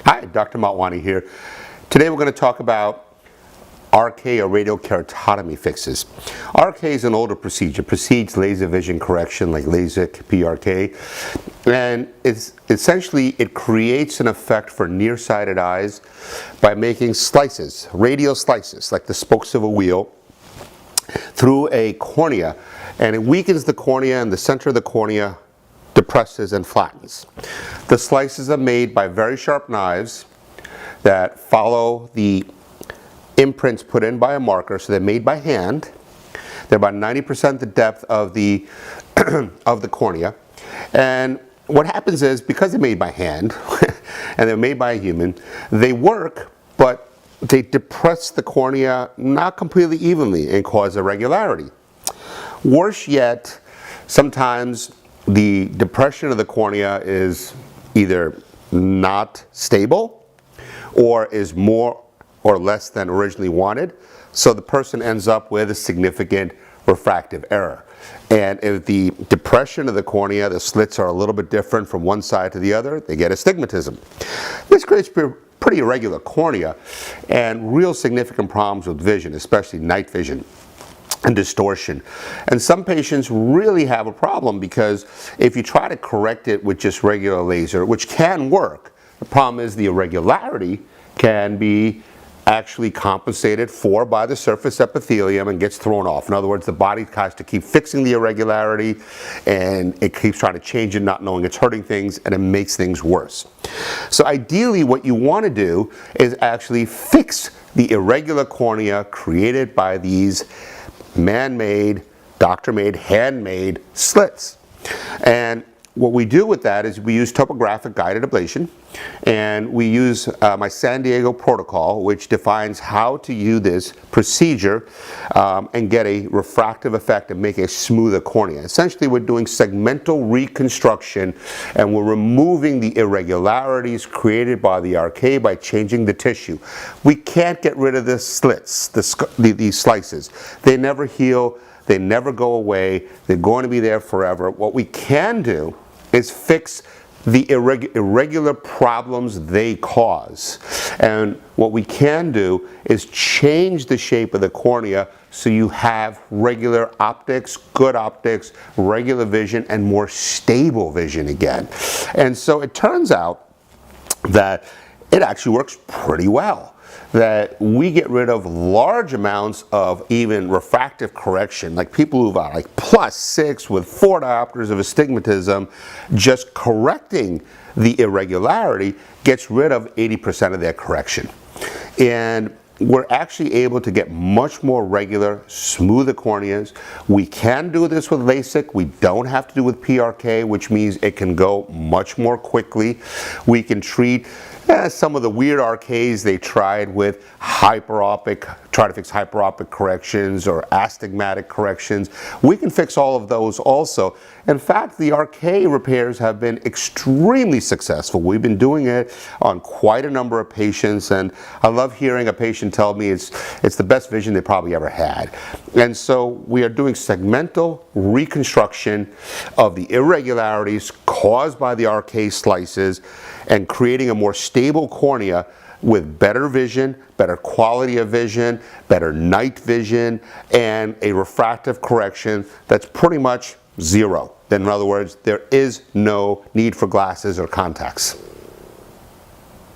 Hi, Dr. Motwani here. Today we're going to talk about RK or radial keratotomy fixes. RK is an older procedure, precedes laser vision correction like LASIK, PRK, and it creates an effect for nearsighted eyes by making slices, radial slices, like the spokes of a wheel, through a cornea, and it weakens the cornea, and the center of the cornea depresses and flattens. The slices are made by very sharp knives that follow the imprints put in by a marker, so they're made by hand. They're about 90% the depth of the of the cornea. And what happens is, because they're made by hand and they're made by a human, they work, but they depress the cornea not completely evenly and cause irregularity. Worse yet, sometimes the depression of the cornea is either not stable or is more or less than originally wanted, so the person ends up with a significant refractive error. And if the depression of the cornea, the slits are a little bit different from one side to the other, they get astigmatism. This creates pretty irregular cornea and real significant problems with vision, especially night vision and distortion. And some patients really have a problem, because if you try to correct it with just regular laser, which can work, the problem is the irregularity can be actually compensated for by the surface epithelium and gets thrown off. In other words, the body has to keep fixing the irregularity, and it keeps trying to change it, not knowing it's hurting things, and it makes things worse. So ideally, what you want to do is actually fix the irregular cornea created by these man-made, doctor-made, handmade slits. And what we do with that is we use topographic guided ablation, and we use my San Diego protocol, which defines how to use this procedure and get a refractive effect and make a smoother cornea. Essentially, we're doing segmental reconstruction, and we're removing the irregularities created by the RK by changing the tissue. We can't get rid of the slits, these slices. They never heal, they never go away, they're going to be there forever. What we can do is fix the irregular problems they cause. And what we can do is change the shape of the cornea so you have regular optics, good optics, regular vision, and more stable vision again. And so it turns out that it actually works pretty well, that we get rid of large amounts of even refractive correction, like people who've got like +6 with 4 diopters of astigmatism. Just correcting the irregularity gets rid of 80% of their correction. And we're actually able to get much more regular, smoother corneas. We can do this with LASIK. We don't have to do with PRK, which means it can go much more quickly. We can treat some of the weird RKs they tried with try to fix hyperopic corrections or astigmatic corrections. We can fix all of those also. In fact, the RK repairs have been extremely successful. We've been doing it on quite a number of patients, and I love hearing a patient tell me it's the best vision they probably ever had. And so we are doing segmental reconstruction of the irregularities caused by the RK slices and creating a more stable cornea with better vision, better quality of vision, better night vision, and a refractive correction that's pretty much zero. In other words, there is no need for glasses or contacts.